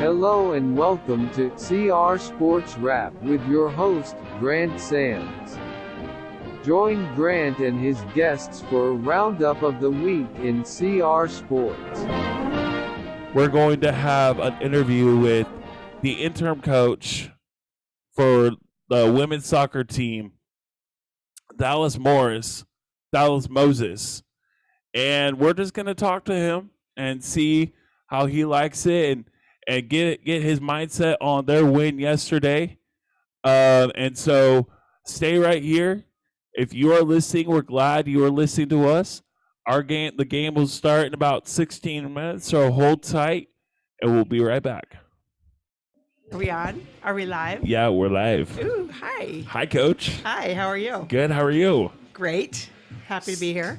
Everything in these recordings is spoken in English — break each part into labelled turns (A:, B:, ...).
A: Hello and welcome to CR Sports Wrap with your host, Grant Sands. Join Grant and his guests for a roundup of the week in CR Sports.
B: We're going to have an interview with the interim coach for the women's soccer team, Dallas Moses. And we're just going to talk to him and see how he likes it and get his mindset on their win yesterday. And so stay right here. If you are listening, we're glad you are listening to us. The game will start in about 16 minutes, so hold tight, and we'll be right back.
C: Are we on? Are we live?
B: Yeah, we're live.
C: Ooh, hi.
B: Hi, Coach.
C: Hi, how are you?
B: Good, how are you?
C: Great. Happy to be here.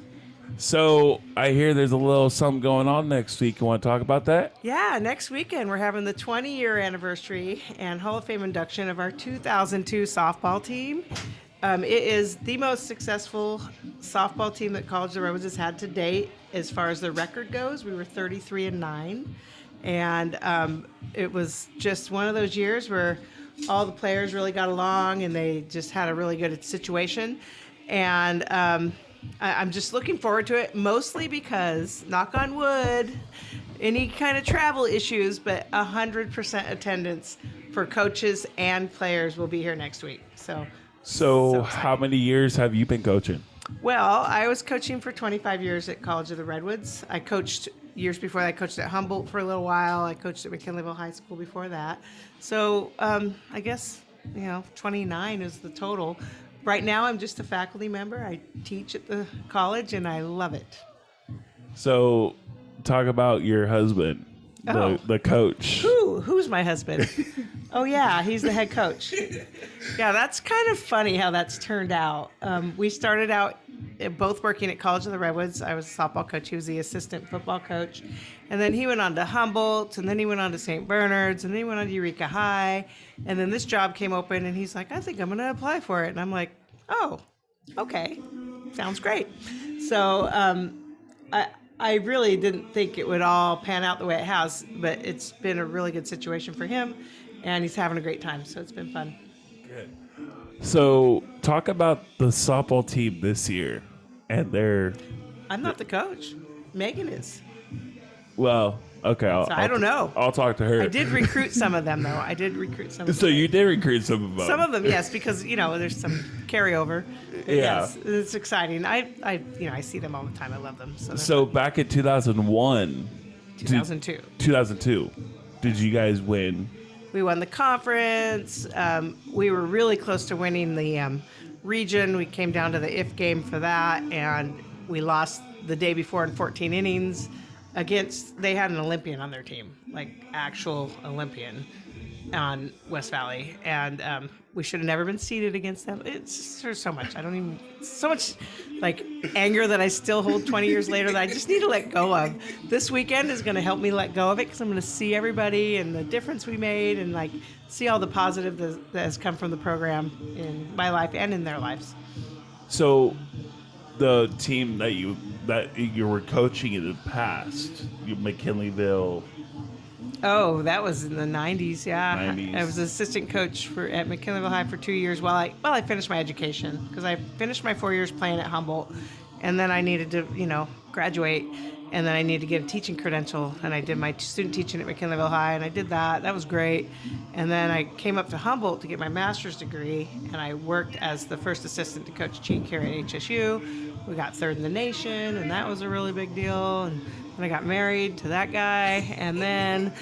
B: So I hear there's a little something going on next week. You want to talk about that?
C: Yeah, next weekend we're having the 20-year anniversary and Hall of Fame induction of our 2002 softball team. It is the most successful softball team that College of the Redwoods has had to date as far as the record goes. We were 33-9, and it was just one of those years where all the players really got along and they just had a really good situation. And I'm just looking forward to it, mostly because, knock on wood, any kind of travel issues, but 100% attendance for coaches and players will be here next week. So
B: how many years have you been coaching?
C: Well, I was coaching for 25 years at College of the Redwoods. I coached years before that. I coached at Humboldt for a little while. I coached at McKinleyville High School before that. So I guess, 29 is the total. Right now, I'm just a faculty member. I teach at the college, and I love it. So,
B: talk about your husband, the coach.
C: Who's my husband? Oh, yeah, he's the head coach. Yeah, that's kind of funny how that's turned out. We started out both working at College of the Redwoods. I was a softball coach. He was the assistant football coach. And then he went on to Humboldt, and then he went on to St. Bernard's, and then he went on to Eureka High. And then this job came open, and he's like, I think I'm going to apply for it. And I'm like, oh, okay. Sounds great. So I really didn't think it would all pan out the way it has, but it's been a really good situation for him, and he's having a great time, so it's been fun.
B: Good. So talk about the softball team this year and their...
C: I'm not the coach. Megan is.
B: Well, okay.
C: I don't know.
B: I'll talk to her.
C: I did recruit some of them, though. I did recruit some of them.
B: So you did recruit some of them?
C: Some of them, yes, because, there's some carryover.
B: Yeah.
C: Yes, it's exciting. I see them all the time. I love them.
B: So back in 2001...
C: 2002.
B: 2002. Did you guys win?
C: We won the conference. We were really close to winning the region. We came down to the if game for that, and we lost the day before in 14 innings they had an Olympian on their team, like actual Olympian on West Valley, and we should have never been seeded against them. There's so much. So much like anger that I still hold 20 years later that I just need to let go of. This weekend is going to help me let go of it because I'm going to see everybody and the difference we made and like see all the positive that has come from the program in my life and in their lives.
B: So the team that you were coaching in the past, McKinleyville.
C: Oh, that was in the 90s, yeah.
B: 90s.
C: I was an assistant coach at McKinleyville High for 2 years while I finished my education, because I finished my 4 years playing at Humboldt, and then I needed to, graduate, and then I needed to get a teaching credential, and I did my student teaching at McKinleyville High, and I did that. That was great. And then I came up to Humboldt to get my master's degree, and I worked as the first assistant to Coach Cheek here at HSU. We got third in the nation, and that was a really big deal. And then I got married to that guy, and then,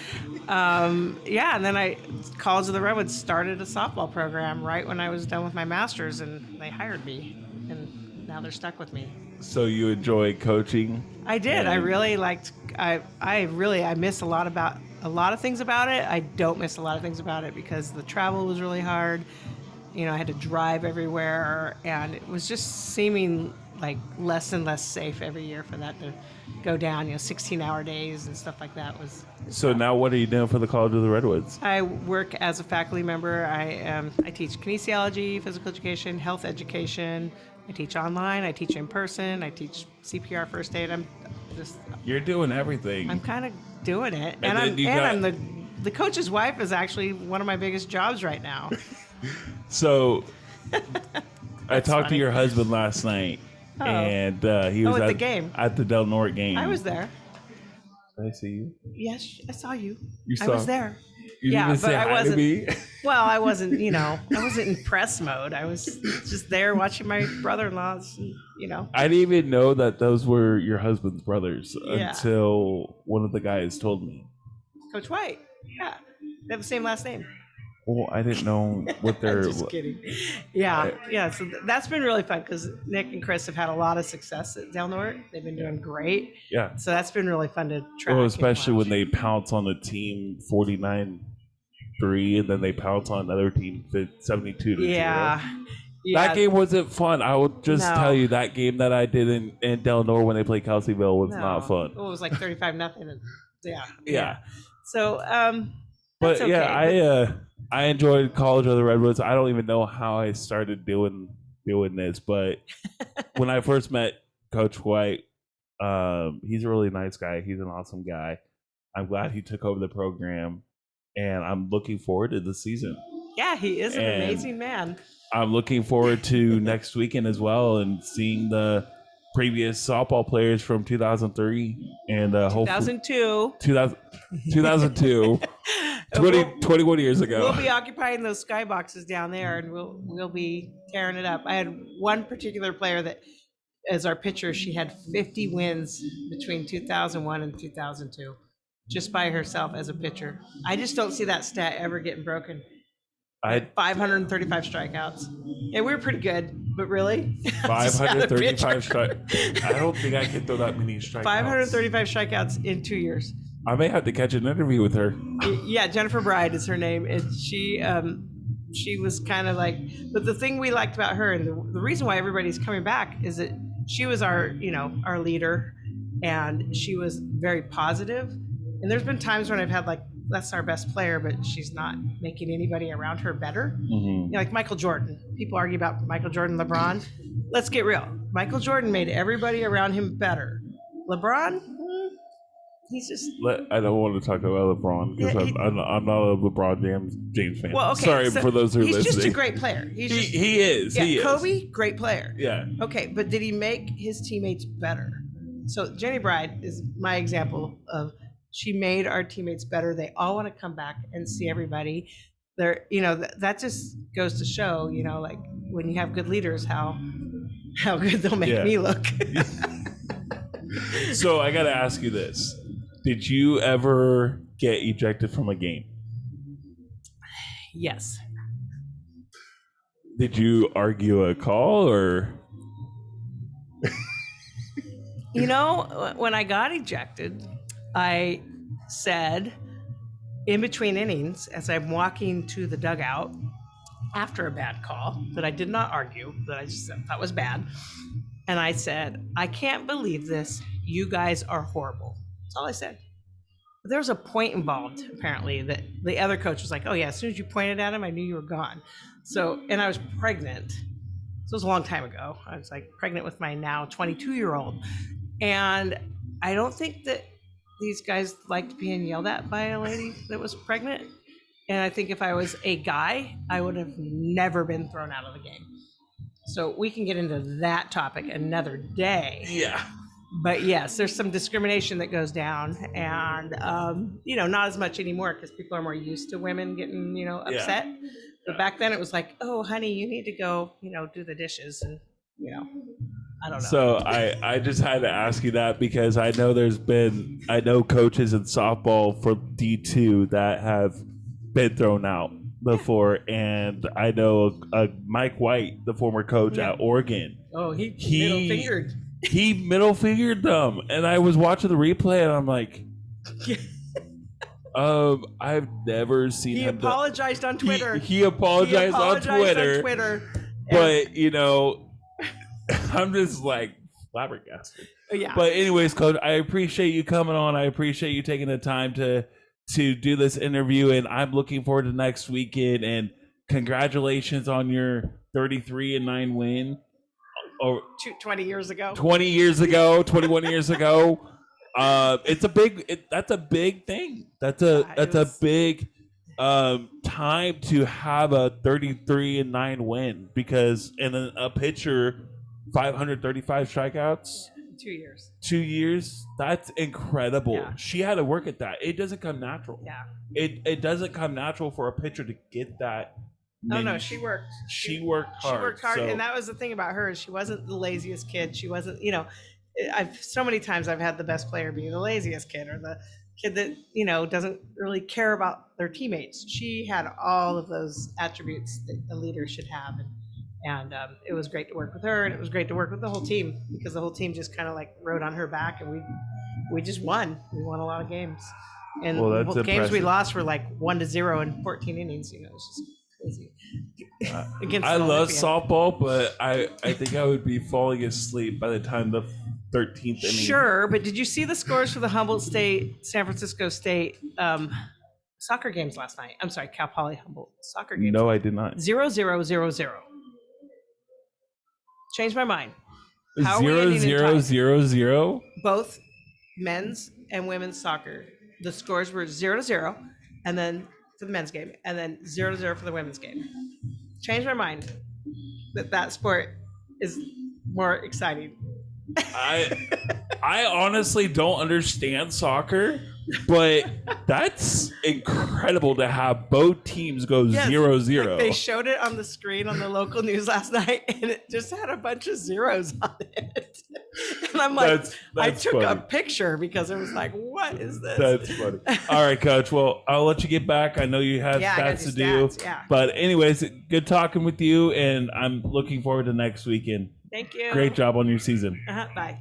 C: and then College of the Redwoods started a softball program right when I was done with my master's, and they hired me, and now they're stuck with me.
B: So you enjoy coaching?
C: I did. I really liked. I miss a lot of things about it. I don't miss a lot of things about it because the travel was really hard. I had to drive everywhere, and it was just seeming like less and less safe every year for that to go down. 16-hour days and stuff like that was.
B: So now, what are you doing for the College of the Redwoods?
C: I work as a faculty member. I teach kinesiology, physical education, health education. I teach online. I teach in person. I teach CPR, first aid.
B: You're doing everything.
C: I'm kind of doing it,
B: and
C: I'm the the coach's wife is actually one of my biggest jobs right now.
B: So I talked to
C: funny.
B: your husband last night, and he was
C: at the game.
B: at the Del Norte game.
C: I was there.
B: Did I see you?
C: Yes, I saw you.
B: You saw?
C: I was there.
B: You didn't even say hi to me?
C: Well, I wasn't, I wasn't in press mode. I was just there watching my brother-in-laws,
B: I didn't even know that those were your husband's brothers until one of the guys told me.
C: Coach White. Yeah. They have the same last name.
B: Well, I didn't know what their...
C: Just kidding. Yeah. So that's been really fun because Nick and Chris have had a lot of success at Del Norte. They've been doing great.
B: Yeah.
C: So that's been really fun to track.
B: Well, especially when they pounce on the team 49-3, and then they pounce on another team 72-0.
C: Yeah.
B: That game wasn't fun. I will just tell you, that game that I did in Del Norte when they played Kelseyville was not fun.
C: Well, it was like 35-0.
B: Yeah.
C: So,
B: but
C: okay.
B: yeah, I enjoyed College of the Redwoods. I don't even know how I started doing this, but when I first met Coach White, he's a really nice guy. He's an awesome guy. I'm glad he took over the program, and I'm looking forward to the season.
C: Yeah, he is an amazing man.
B: I'm looking forward to next weekend as well, and seeing the previous softball players from 2003 and
C: 2002.
B: 2002. 21 years ago.
C: We'll be occupying those skyboxes down there, and we'll be tearing it up. I had one particular player that, as our pitcher, she had 50 wins between 2001 and 2002, just by herself as a pitcher. I just don't see that stat ever getting broken. I had 535 strikeouts. And we were pretty good, but really?
B: 535 strikeouts. I don't think I can throw that many strikeouts. 535
C: strikeouts in 2 years.
B: I may have to catch an interview with her.
C: Yeah, Jennifer Bride is her name. And she was kind of like, but the thing we liked about her, and the reason why everybody's coming back, is that she was our leader, and she was very positive. And there's been times when I've had that's our best player, but she's not making anybody around her better.
B: Mm-hmm.
C: Like Michael Jordan. People argue about Michael Jordan, LeBron. Let's get real. Michael Jordan made everybody around him better. LeBron, he's just...
B: I don't want to talk about LeBron because I'm not a LeBron James fan.
C: Well, okay,
B: sorry for those who are listening.
C: He's just a great player. He is.
B: He is.
C: Kobe, great player.
B: Yeah.
C: Okay, but did he make his teammates better? So Jenny Bride is my example of... She made our teammates better. They all want to come back and see everybody. They're, that just goes to show, like when you have good leaders, how good they'll make me look.
B: So I got to ask you this. Did you ever get ejected from a game?
C: Yes.
B: Did you argue a call or?
C: When I got ejected, I said in between innings, as I'm walking to the dugout after a bad call that I did not argue, that I just thought was bad, and I said, I can't believe this. You guys are horrible. That's all I said. But there was a point involved, apparently, that the other coach was like, oh yeah, as soon as you pointed at him, I knew you were gone. So, and I was pregnant. So it was a long time ago. I was pregnant with my now 22-year-old. And I don't think that these guys liked being yelled at by a lady that was pregnant. And I think if I was a guy, I would have never been thrown out of the game. So we can get into that topic another day.
B: Yeah.
C: But yes, there's some discrimination that goes down, and not as much anymore because people are more used to women getting, upset. Yeah. But back then it was like, oh, honey, you need to go, do the dishes, and I don't know.
B: So I just had to ask you that because I know coaches in softball for D2 that have been thrown out before, and I know Mike White, the former coach at Oregon.
C: Oh, he middle-fingered.
B: He middle-fingered them, and I was watching the replay, and I'm like, I've never seen him.
C: He apologized on Twitter.
B: He apologized on Twitter. But, I'm just flabbergasted.
C: Yeah.
B: But anyways, Coach, I appreciate you coming on. I appreciate you taking the time to do this interview, and I'm looking forward to next weekend. And congratulations on your 33-9 win.
C: 20 years ago.
B: 21 years ago. It's a big. That's a big thing. That's a big time to have a 33-9 win because in a pitcher 535 strikeouts.
C: 2 years.
B: 2 years. That's incredible.
C: Yeah.
B: She had to work at that. It doesn't come natural.
C: Yeah.
B: It doesn't come natural for a pitcher to get that.
C: No, she worked.
B: She worked hard.
C: She worked hard,
B: so.
C: and that was the thing about her is she wasn't the laziest kid. She wasn't, I've so many times I've had the best player be the laziest kid or the kid that doesn't really care about their teammates. She had all of those attributes that a leader should have, and it was great to work with her, and it was great to work with the whole team because the whole team just kind of like rode on her back, and we just won. We won a lot of games, and the games we lost were like 1-0 in 14 innings. It's just crazy.
B: I love softball, but I think I would be falling asleep by the time the 13th inning.
C: Sure, but did you see the scores for the Humboldt State, San Francisco State soccer games last night? I'm sorry, Cal Poly Humboldt soccer games.
B: No, I did not.
C: 0-0-0-0. Changed my mind.
B: 0-0-0-0.
C: Both men's and women's soccer. The scores were 0-0, and then for the men's game, and then 0-0 for the women's game. Changed my mind that sport is more exciting.
B: I honestly don't understand soccer, but that's incredible to have both teams go 0-0.
C: Like they showed it on the screen on the local news last night, and it just had a bunch of zeros on it. And I'm like, I took a picture because it was like, what is this?
B: That's funny. All right, Coach. Well, I'll let you get back. I know you have stats to do.
C: Yeah.
B: But anyways, good talking with you, and I'm looking forward to next weekend.
C: Thank you.
B: Great job on your season.
C: Bye.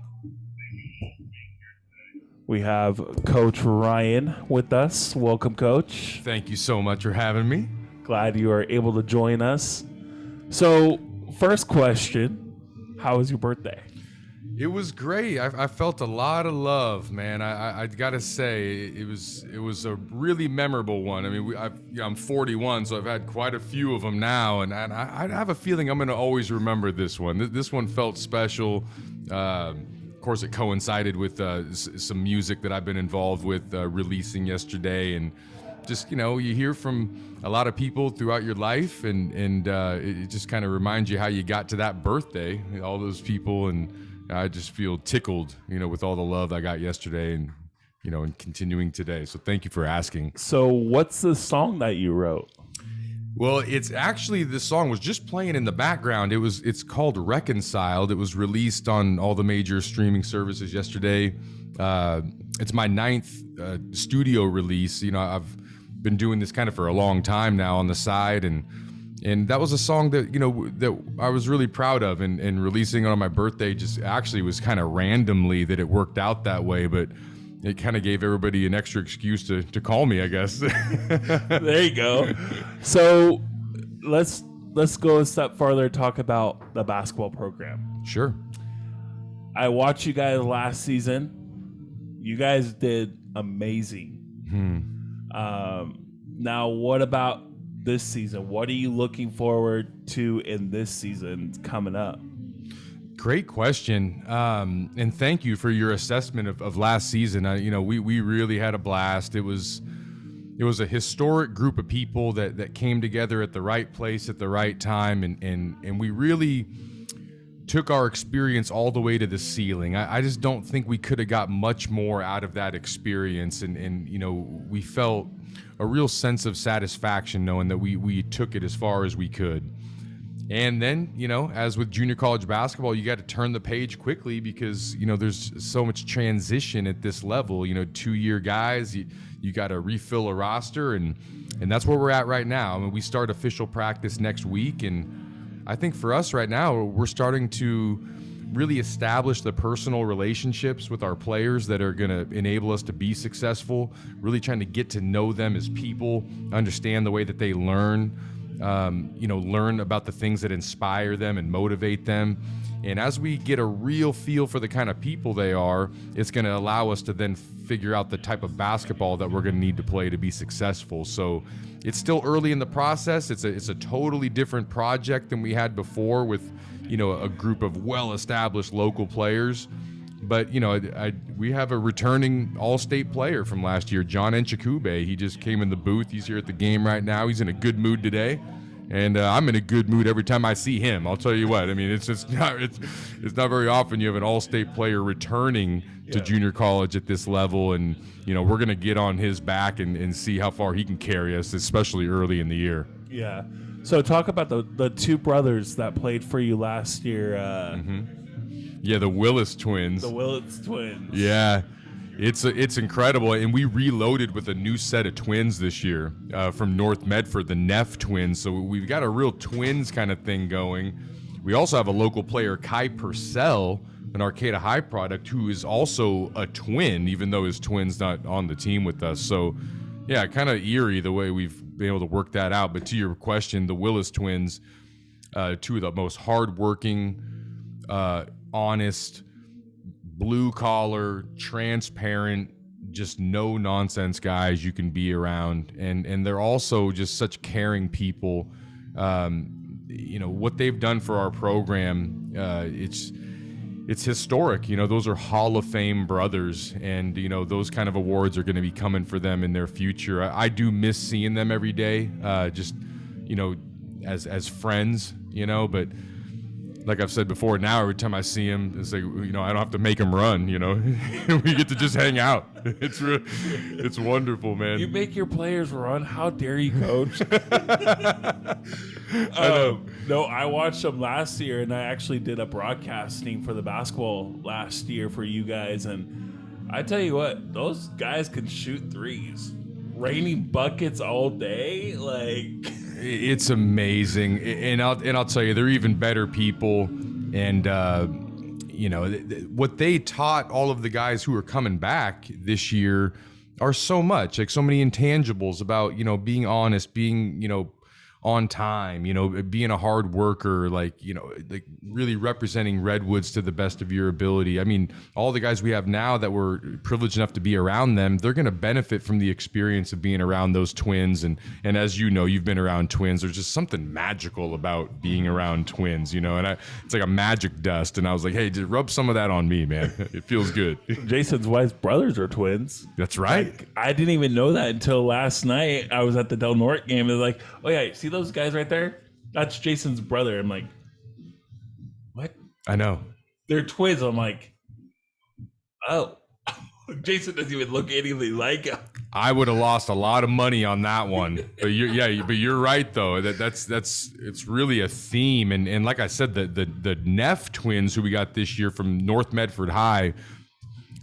B: We have Coach Ryan with us. Welcome, Coach.
D: Thank you so much for having me.
B: Glad you are able to join us. So, first question, how was your birthday?
D: It was great. I felt a lot of love, man. I gotta say, it was a really memorable one. I mean, I'm 41, so I've had quite a few of them now, and I have a feeling I'm gonna always remember this one. This one felt special. Of course, it coincided with some music that I've been involved with releasing yesterday, and just you hear from a lot of people throughout your life, and it just kind of reminds you how you got to that birthday, all those people, and I just feel tickled, with all the love I got yesterday and, and continuing today. So thank you for asking.
B: So what's the song that you wrote?
D: Well, it's actually, this song was just playing in the background. It's called Reconciled. It was released on all the major streaming services yesterday. It's my 9th studio release. I've been doing this kind of for a long time now on the side, and that was a song that that I was really proud of, and releasing it on my birthday just actually was kind of randomly that it worked out that way, but it kind of gave everybody an extra excuse to call me, I guess.
B: There you go. So let's go a step farther and talk about the basketball program.
D: Sure.
B: I watched you guys last season. You guys did amazing. Now, what about this season? What are you looking forward to in this season coming up?
D: Great question. And thank you for your assessment of last season. We really had a blast. It was a historic group of people that came together at the right place at the right time. And we really took our experience all the way to the ceiling. I just don't think we could have got much more out of that experience. And we felt a real sense of satisfaction knowing that we took it as far as we could. And then, as with junior college basketball, you got to turn the page quickly because, there's so much transition at this level. 2-year guys, you got to refill a roster, and that's where we're at right now. I mean, we start official practice next week, and I think for us right now, we're starting to really establish the personal relationships with our players that are going to enable us to be successful, really trying to get to know them as people, understand the way that they learn, learn about the things that inspire them and motivate them. And as we get a real feel for the kind of people they are, it's going to allow us to then figure out the type of basketball that we're going to need to play to be successful. So it's still early in the process. It's a totally different project than we had before with, a group of well-established local players. But we have a returning All-State player from last year, John Enchikube. He just came in the booth. He's here at the game right now. He's in a good mood today. And I'm in a good mood every time I see him. I'll tell you what. I mean, it's not very often you have an all-state player returning to junior college at this level, and we're gonna get on his back and see how far he can carry us, especially early in the year.
B: Yeah. So talk about the two brothers that played for you last year.
D: Yeah, the Willis Twins.
B: The Willis Twins.
D: Yeah. It's incredible, and we reloaded with a new set of twins this year from North Medford, the Neff Twins. So we've got a real twins kind of thing going. We also have a local player, Kai Purcell, an Arcata High product, who is also a twin, even though his twin's not on the team with us. So, yeah, kind of eerie the way we've been able to work that out. But to your question, the Willis Twins, two of the most hardworking, honest, blue-collar, transparent, just no-nonsense guys you can be around. And they're also just such caring people. What they've done for our program, it's historic. Those are Hall of Fame brothers, and, those kind of awards are going to be coming for them in their future. I do miss seeing them every day, as friends, but like I've said before, now every time I see him, it's like, I don't have to make him run, we get to just hang out. It's wonderful, man.
B: You make your players run? How dare you, coach? No, I watched them last year, and I actually did a broadcasting for the basketball last year for you guys, and I tell you what, those guys can shoot threes. Raining buckets all day, like...
D: It's amazing, and I'll tell you, they're even better people, and what they taught all of the guys who are coming back this year are so much, like so many intangibles about being honest, being on time, being a hard worker, like really representing Redwoods to the best of your ability. I mean, all the guys we have now that we're privileged enough to be around them, they're going to benefit from the experience of being around those twins. And as you've been around twins, there's just something magical about being around twins, and it's like a magic dust. And I was like, hey, just rub some of that on me, man. It feels good.
B: Jason's wife's brothers are twins.
D: That's right.
B: Like, I didn't even know that until last night. I was at the Del Norte game. They're like, oh yeah, see those guys right there? That's Jason's brother. I'm like, what?
D: I know.
B: They're twins. I'm like, oh. Jason doesn't even look anything like him.
D: I would have lost a lot of money on that one. But you're right though. That's it's really a theme. And like I said, the Neff Twins who we got this year from North Medford High,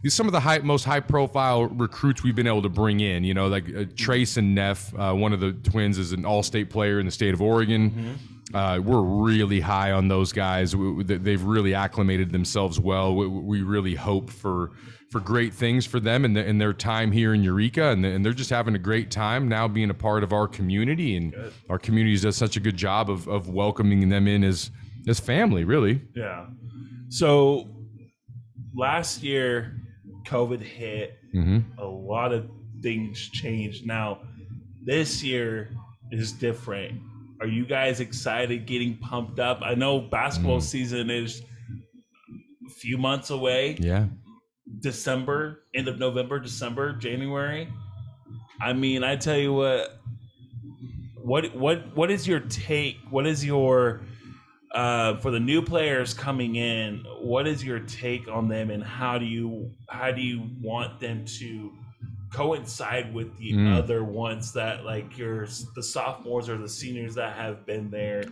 D: these are some of the most high profile recruits we've been able to bring in. Like Trace and Neff, one of the twins is an all-state player in the state of Oregon. We're really high on those guys. They've really acclimated themselves well. We really hope for great things for them in their time here in Eureka, and they're just having a great time now being a part of our community. And our community does such a good job of welcoming them in as family, really.
B: Yeah. So last year, COVID hit. A lot of things changed. Now, this year is different. Are you guys excited, getting pumped up? I know basketball season is a few months away.
D: Yeah.
B: December, end of November, December, January. I mean, I tell you what is your take? What is your for the new players coming in, what is your take on them, and how do you want them to coincide with the other ones that, like, the sophomores or the seniors that have been there,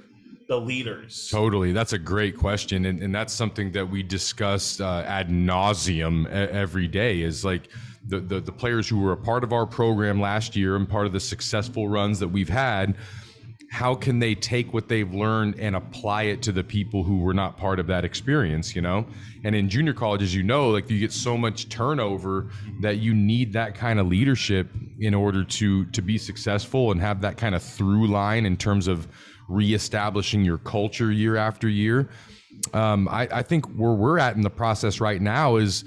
B: the leaders?
D: Totally. That's a great question. And that's something that we discuss ad nauseum every day, is like the players who were a part of our program last year and part of the successful runs that we've had. How can they take what they've learned and apply it to the people who were not part of that experience, And in junior college, as you know, like, you get so much turnover that you need that kind of leadership in order to be successful and have that kind of through line in terms of reestablishing your culture year after year. I think where we're at in the process right now is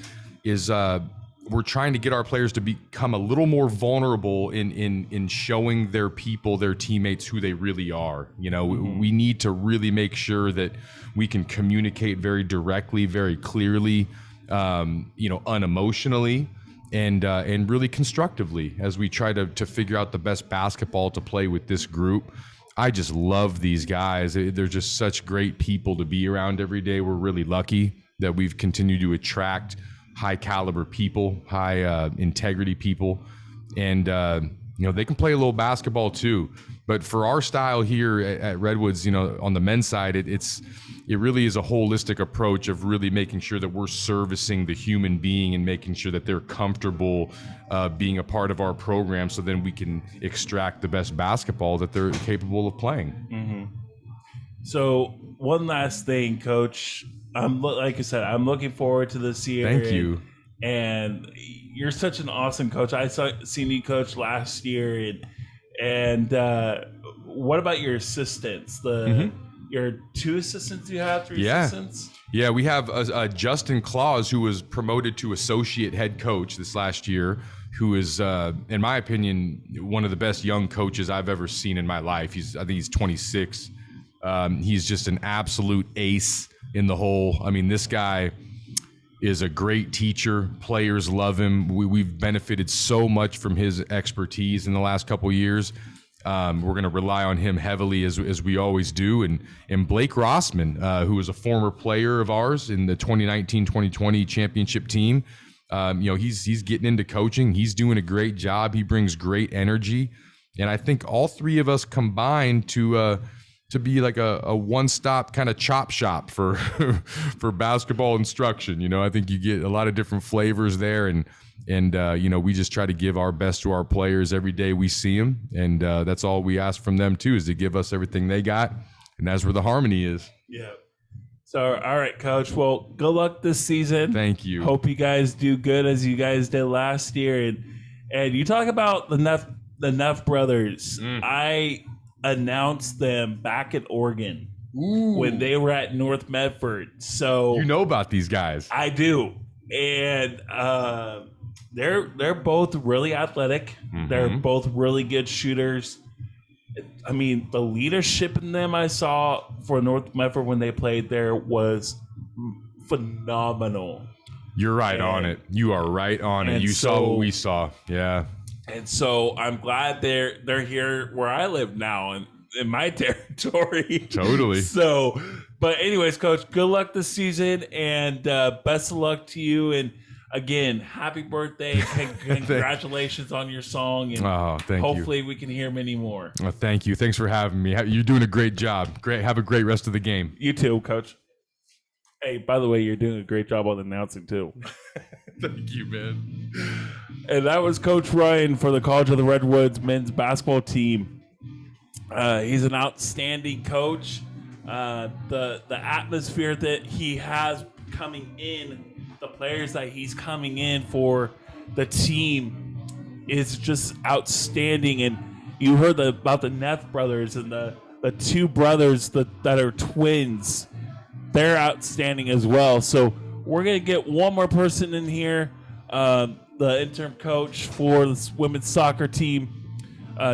D: we're trying to get our players to become a little more vulnerable in showing their people, their teammates, who they really are. We need to really make sure that we can communicate very directly, very clearly unemotionally and really constructively as we try to figure out the best basketball to play with this group. I just love these guys. They're just such great people to be around every day. We're really lucky that we've continued to attract high caliber people, high integrity people. And, they can play a little basketball too. But for our style here at Redwoods, on the men's side, it really is a holistic approach of really making sure that we're servicing the human being and making sure that they're comfortable being a part of our program, so then we can extract the best basketball that they're capable of playing.
B: Mm-hmm. So one last thing, Coach. Like I said, I'm looking forward to this year.
D: Thank you.
B: And you're such an awesome coach. Seen you coach last year, and what about your assistants? Your 2 assistants you have, 3 assistants?
D: Yeah, we have Justin Claus, who was promoted to associate head coach this last year, who is, in my opinion, one of the best young coaches I've ever seen in my life. I think he's 26. He's just an absolute ace in the hole. I mean, this guy is a great teacher. Players love him. We've benefited so much from his expertise in the last couple of years. We're going to rely on him heavily as we always do. And Blake Rossman, who was a former player of ours in the 2019-2020 championship team, he's getting into coaching. He's doing a great job. He brings great energy. And I think all 3 of us combined to be like a one-stop kind of chop shop for for basketball instruction. I think you get a lot of different flavors there, and we just try to give our best to our players every day we see them, and that's all we ask from them too, is to give us everything they got, and that's where the harmony is.
B: Yeah. So, all right, Coach. Well, good luck this season.
D: Thank you.
B: Hope you guys do good as you guys did last year, and you talk about the Neff brothers. I announced them back in Oregon when they were at North Medford. So
D: you know about these guys.
B: I do. And they're both really athletic. Mm-hmm. They're both really good shooters. I mean, the leadership in them I saw for North Medford when they played there was phenomenal.
D: You're right on it. You are right on it. You saw what we saw. Yeah.
B: And so I'm glad they're here where I live now in my territory.
D: Totally.
B: So, but anyways, Coach, good luck this season, and best of luck to you. And again, happy birthday. Congratulations on your song. And
D: thank
B: hopefully
D: you.
B: We can hear many more.
D: Oh, thank you. Thanks for having me. You're doing a great job. Great. Have a great rest of the game.
B: You too, Coach. Hey, by the way, you're doing a great job on announcing too.
D: Thank you, man.
B: And that was Coach Ryan for the College of the Redwoods men's basketball team. He's an outstanding coach. The atmosphere that he has coming in, the players that he's coming in for the team is just outstanding. And you heard about the Neff brothers and the 2 brothers that are twins. They're outstanding as well. So we're going to get one more person in here. The interim coach for this women's soccer team,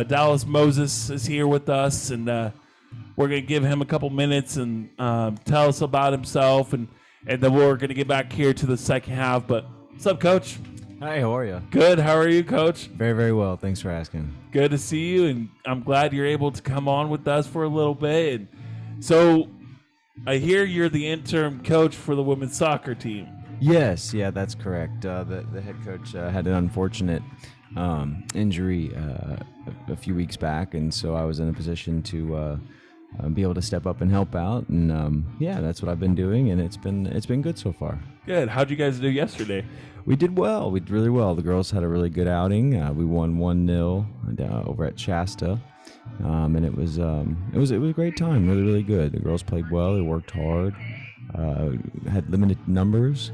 B: Dallas Moses, is here with us, and we're going to give him a couple minutes and tell us about himself, and then we're going to get back here to the second half. But what's up, Coach?
E: Hi, how are you?
B: Good. How are you, Coach?
E: Very, very well. Thanks for asking.
B: Good to see you, and I'm glad you're able to come on with us for a little bit. And so I hear you're the interim coach for the women's soccer team.
E: Yes, yeah, that's correct. The head coach had an unfortunate injury a few weeks back, and so I was in a position to be able to step up and help out. And that's what I've been doing, and it's been good so far.
B: Good. How'd you guys do yesterday?
E: We did well. We did really well. The girls had a really good outing. We won 1-0 over at Shasta, and it was a great time. Really, really good. The girls played well. They worked hard. Had limited numbers,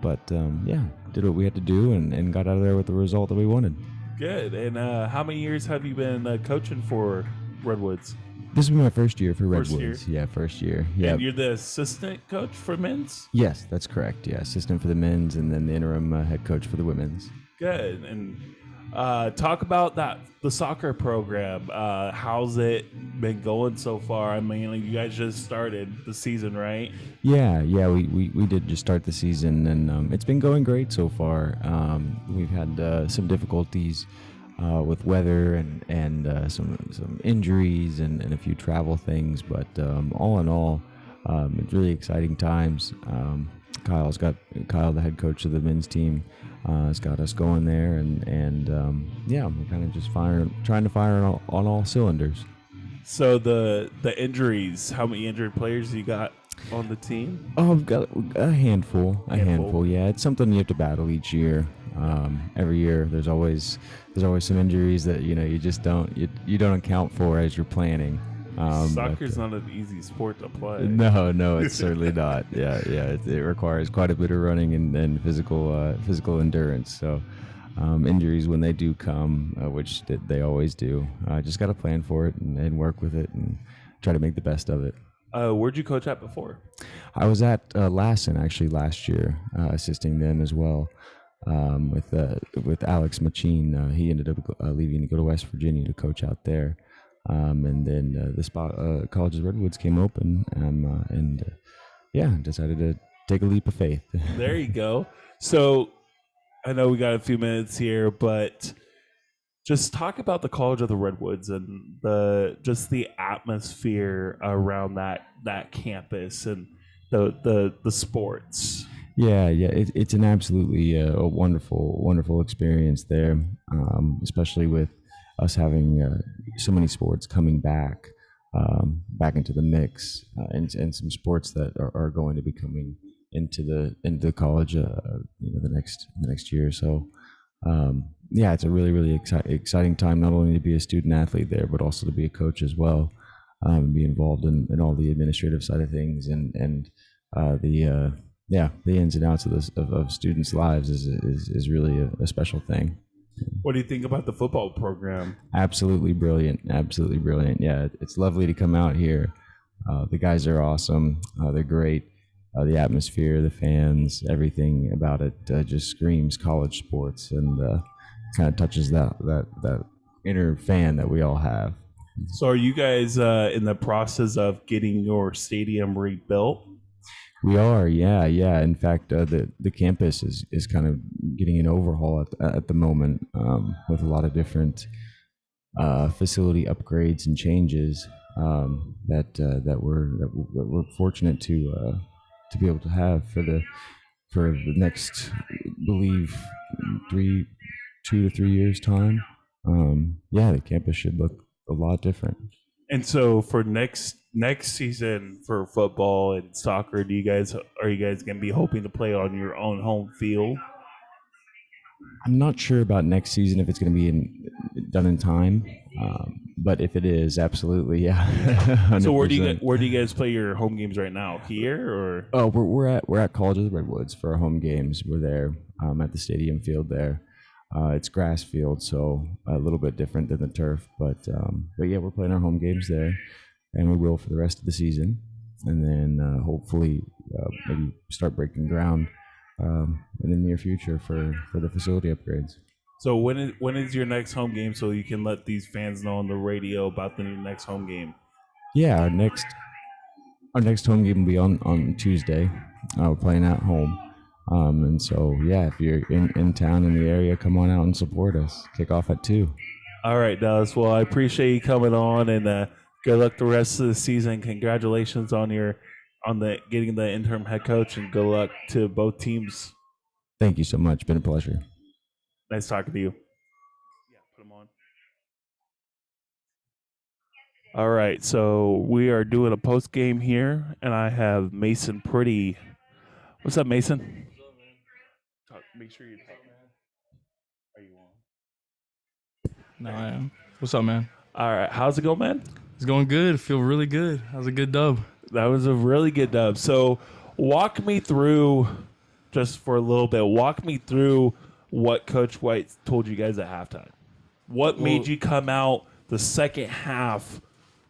E: but did what we had to do and got out of there with the result that we wanted.
B: Good. And how many years have you been coaching for Redwoods?
E: This will be my first year for
B: First
E: Redwoods.
B: year?
E: Yeah, first year. Yeah.
B: And you're the assistant coach for men's?
E: Yes, that's correct. Yeah, assistant for the men's, and then the interim head coach for the women's.
B: Good. And Talk about the soccer program. How's it been going so far? I mean, like, you guys just started the season, right?
E: Yeah, we did just start the season, and it's been going great so far. We've had some difficulties with weather and some injuries and a few travel things, but all in all, it's really exciting times. Kyle, the head coach of the men's team, has got us going there, and yeah, we're kind of just trying to fire on all cylinders.
B: So the injuries, how many injured players you got on the team?
E: Oh, we've got a handful. Yeah, it's something you have to battle each year. Every year, there's always some injuries that you just don't account for as you're planning.
B: Soccer's not an easy sport to play.
E: No, it's certainly not. Yeah, it requires quite a bit of running and physical endurance. So injuries, when they do come, which they always do, just got to plan for it and work with it and try to make the best of it.
B: Where'd you coach at before?
E: I was at Lassen actually last year, assisting them as well. With Alex Machine, he ended up leaving to go to West Virginia to coach out there. And then the spot, College's Redwoods, came open, and decided to take a leap of faith.
B: There you go. So I know we got a few minutes here, but just talk about the College of the Redwoods and the atmosphere around that campus and the sports.
E: Yeah, it's an absolutely a wonderful experience there, especially with us having so many sports coming back into the mix, and some sports that are going to be coming into the college, the next year or so. It's a really exciting time, not only to be a student athlete there, but also to be a coach as well, and be involved in all the administrative side of things and the ins and outs of students' lives is really a special thing.
B: What do you think about the football program?
E: Absolutely brilliant. Yeah, it's lovely to come out here. The guys are awesome. They're great. The atmosphere, the fans, everything about it just screams college sports, and kind of touches that inner fan that we all have.
B: So are you guys in the process of getting your stadium rebuilt?
E: We are, yeah. In fact, the campus is kind of getting an overhaul at the moment, with a lot of different facility upgrades and changes that we're fortunate to be able to have for the next, believe, 2 to 3 years time. The campus should look a lot different.
B: And so for next season for football and soccer, are you guys going to be hoping to play on your own home field?
E: I'm not sure about next season if it's going to be done in time, but if it is, absolutely, yeah. 100%.
B: So where do you guys play your home games right now? Here or?
E: Oh, we're at College of the Redwoods for our home games. We're there at the stadium field there. It's grass field, so a little bit different than the turf, but yeah, we're playing our home games there, and we will for the rest of the season, and then hopefully maybe start breaking ground in the near future for the facility upgrades.
B: So when is your next home game, so you can let these fans know on the radio about the next home game?
E: Yeah, our next home game will be on Tuesday. We're playing at home. And so, yeah, if you're in town in the area, come on out and support us. Kick off at 2.
B: All right, Dallas. Well, I appreciate you coming on, and good luck the rest of the season. Congratulations on getting the interim head coach, and good luck to both teams.
E: Thank you so much. Been a pleasure.
B: Nice talking to you. Yeah, put them on. All right, so we are doing a post game here, and I have Mason Pretty. What's up, Mason? Make sure you talk, man. Are you on?
F: No, I am. What's up, man?
B: All right. How's it going, man?
F: It's going good. I feel really good. That was a good dub.
B: That was a really good dub. So walk me through, just for a little bit, what Coach White told you guys at halftime. What made you come out the second half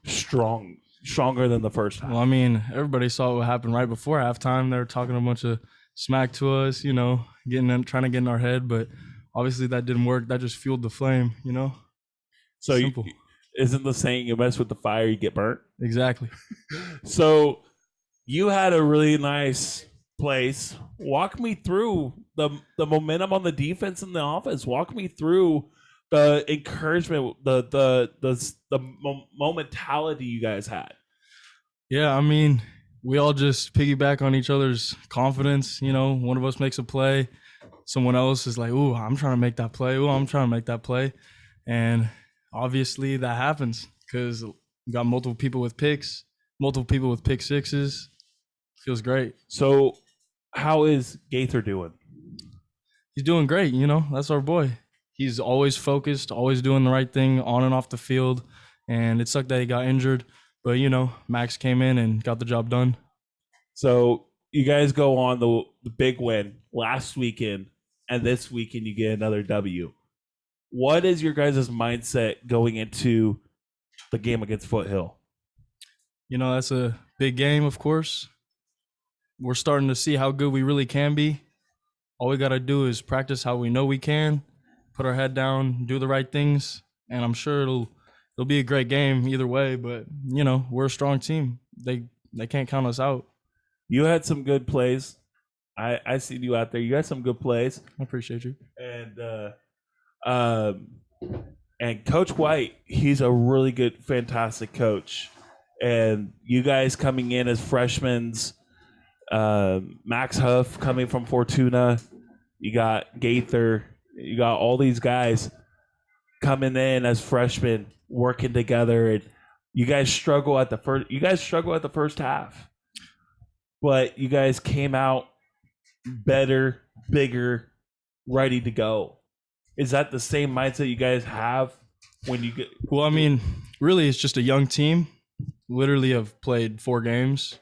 B: stronger than the first half?
F: Well, I mean, everybody saw what happened right before halftime. They were talking a bunch of smack to us, trying to get in our head. But obviously that didn't work. That just fueled the flame, you know?
B: So
F: Simple.
B: isn't the saying you mess with the fire, you get burnt?
F: Exactly.
B: So you had a really nice place. Walk me through the momentum on the defense and the offense. Walk me through the encouragement, the momentality you guys had.
F: Yeah, I mean, we all just piggyback on each other's confidence. You know, one of us makes a play, someone else is like, "Ooh, I'm trying to make that play. Ooh, I'm trying to make that play," and obviously that happens because we got multiple people with picks, multiple people with pick sixes. Feels great.
B: So, how is Gaither doing?
F: He's doing great. You know, that's our boy. He's always focused, always doing the right thing on and off the field, and it sucked that he got injured. But, you know, Max came in and got the job done.
B: So you guys go on the big win last weekend, and this weekend you get another W. What is your guys' mindset going into the game against Foothill?
F: You know, that's a big game, of course. We're starting to see how good we really can be. All we got to do is practice how we know we can, put our head down, do the right things, and I'm sure it'll be a great game either way. But, you know, we're a strong team. They can't count us out.
B: You had some good plays. I seen you out there. You had some good plays.
F: I appreciate you.
B: And Coach White, he's a really good, fantastic coach. And you guys coming in as freshmen, Max Huff coming from Fortuna, you got Gaither, you got all these guys coming in as freshmen, working together, and you guys struggle at the first half. But you guys came out better, bigger, ready to go. Is that the same mindset you guys have when you get?
F: Well, I mean, really, it's just a young team. Literally have played 4 games.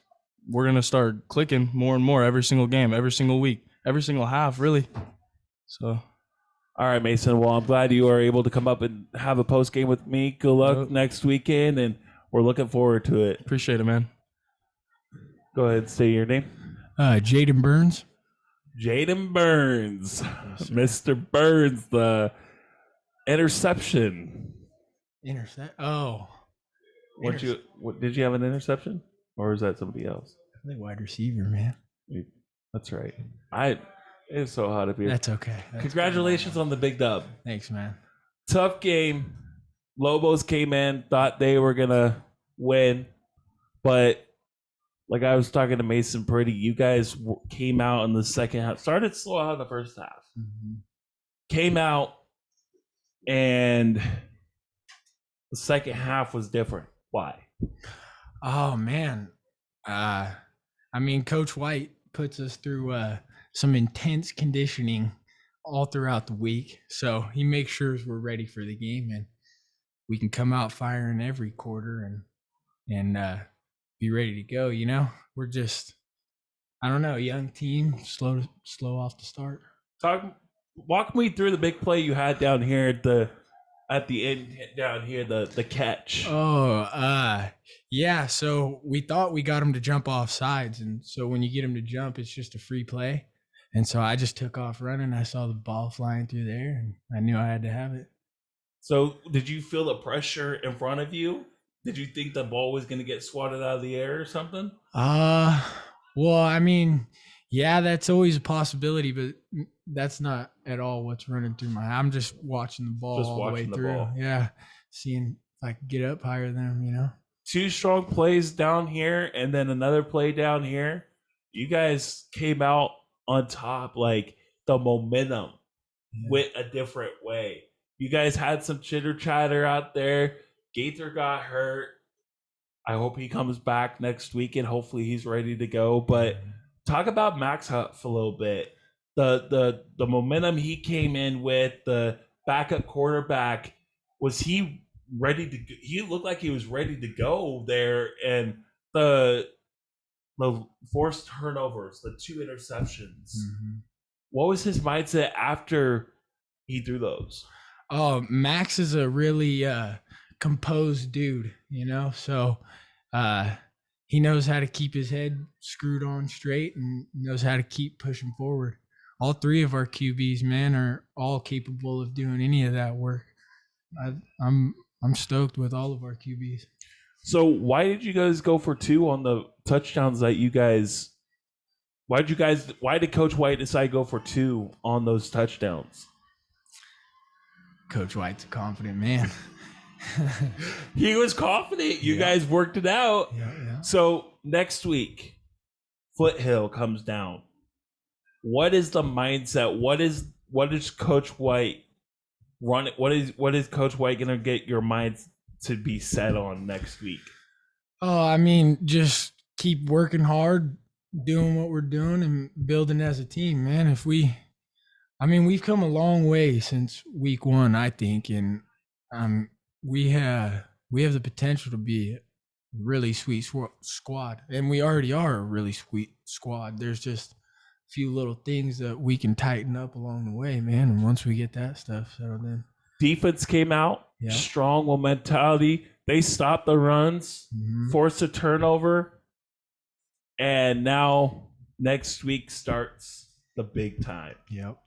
F: We're going to start clicking more and more every single game, every single week, every single half, really. So.
B: All right, Mason. Well, I'm glad you are able to come up and have a post game with me. Good luck next weekend, and we're looking forward to it.
F: Appreciate it, man.
B: Go ahead and say your name.
G: Jaden Burns.
B: Jaden Burns. Yes, Mr. Burns, the interception.
G: Oh.
B: What did you have an interception? Or is that somebody else?
G: I think wide receiver, man.
B: That's right. It's so hot up here.
G: That's okay.
B: Congratulations on the big dub.
G: Thanks, man.
B: Tough game. Lobos came in, thought they were going to win. But like I was talking to Mason Pretty, you guys came out in the second half. Started slow out in the first half. Mm-hmm. Came out, and the second half was different. Why?
G: Oh, man. I mean, Coach White puts us through some intense conditioning all throughout the week. So he makes sure we're ready for the game, and we can come out firing every quarter and be ready to go. You know, we're just, I don't know, young team, slow off the start.
B: Walk me through the big play you had down here at the end down here, the catch.
G: Yeah. So we thought we got him to jump off sides, and so when you get him to jump, it's just a free play. And so I just took off running. I saw the ball flying through there, and I knew I had to have it.
B: So did you feel the pressure in front of you? Did you think the ball was going to get swatted out of the air or something?
G: Well, I mean, yeah, that's always a possibility, but that's not at all what's running through my. I'm just watching the ball all the way through. Ball. Yeah, seeing if I could get up higher than him. You know,
B: 2 strong plays down here, and then another play down here. You guys came out on top, like the momentum went a different way. You guys had some chitter chatter out there. Gaither got hurt. I hope he comes back next week, and hopefully he's ready to go. But talk about Max Huff a little bit. The momentum he came in with, the backup quarterback, was he ready to? He looked like he was ready to go there, and the forced turnovers, the 2 interceptions. Mm-hmm. What was his mindset after he threw those?
G: Oh, Max is a really composed dude, you know, so he knows how to keep his head screwed on straight and knows how to keep pushing forward. all three of our QBs, man, are all capable of doing any of that work. I'm stoked with all of our QBs.
B: So why did you guys go for 2 on the touchdowns that you guys? Why did Coach White decide to go for 2 on those touchdowns?
G: Coach White's a confident man.
B: He was confident. You guys worked it out.
G: Yeah.
B: So next week, Foothill comes down. What is the mindset? What is Coach White run? What is Coach White gonna get your mind to be set on next week?
G: Oh, I mean, just keep working hard, doing what we're doing, and building as a team, man. We've come a long way since week 1, I think, and we have the potential to be a really sweet squad, and we already are a really sweet squad. There's just a few little things that we can tighten up along the way, man. And once we get that stuff settled in,
B: defense came out, strong mentality. They stopped the runs, forced a turnover, and now next week starts the big time.
G: Yep.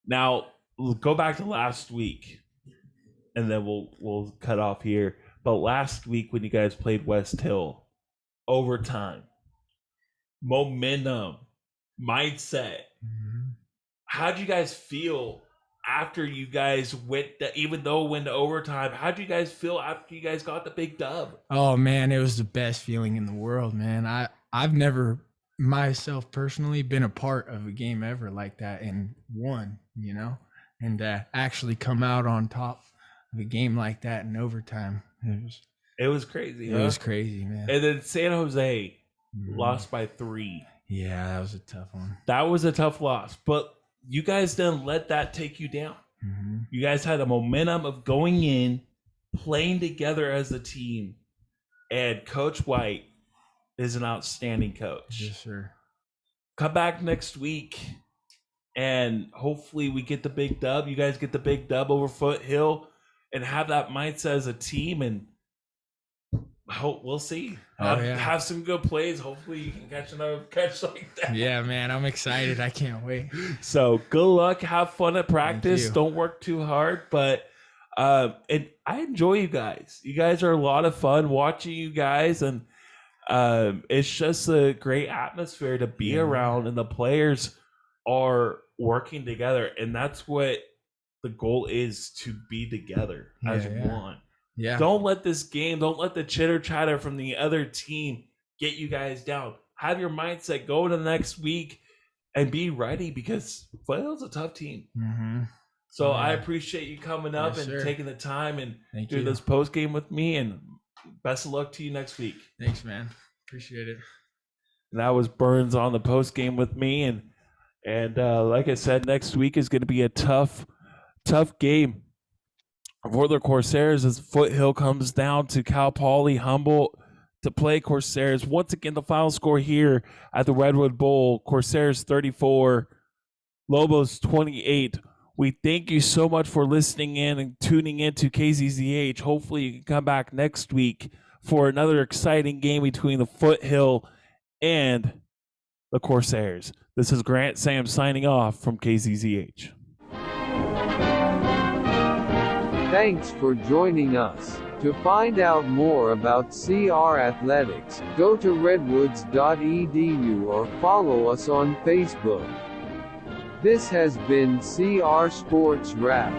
B: Now we'll go back to last week, and then we'll cut off here. But last week when you guys played West Hill, overtime, momentum, mindset. How'd you guys feel after you guys went, even though went to overtime? How'd you guys feel after you guys got the big dub?
G: Oh man, it was the best feeling in the world, man. I've never myself personally been a part of a game ever like that and won, and actually come out on top of a game like that in overtime.
B: It was crazy.
G: It was crazy, man.
B: And then San Jose lost by 3.
G: Yeah, that was a tough one.
B: That was a tough loss, but you guys didn't let that take you down. You guys had the momentum of going in, playing together as a team, and Coach White is an outstanding coach.
G: Yes, sir.
B: Come back next week, and hopefully we get the big dub. You guys get the big dub over Foothill, and have that mindset as a team, and we'll see. Have some good plays. Hopefully you can catch another catch like that.
G: Yeah, man, I'm excited. I can't wait.
B: So good luck. Have fun at practice. Don't work too hard. But and I enjoy you guys. You guys are a lot of fun watching you guys, and it's just a great atmosphere to be around, and the players are working together, and that's what the goal is, to be together as one.
G: Yeah.
B: Don't let the chitter chatter from the other team get you guys down. Have your mindset go into the next week and be ready, because Foothill's a tough team. So I appreciate you coming up and taking the time and doing this post game with me, and best of luck to you next week.
G: Thanks, man. Appreciate it.
B: And that was Burns on the post game with me, and like I said, next week is going to be a tough game for the Corsairs as Foothill comes down to Cal Poly Humboldt to play Corsairs. Once again, the final score here at the Redwood Bowl: Corsairs 34, Lobos 28. We thank you so much for listening in and tuning in to KZZH. Hopefully you can come back next week for another exciting game between the Foothill and the Corsairs. This is Grant Sam signing off from KZZH.
A: Thanks for joining us. To find out more about CR Athletics, go to redwoods.edu or follow us on Facebook. This has been CR Sports Wrap.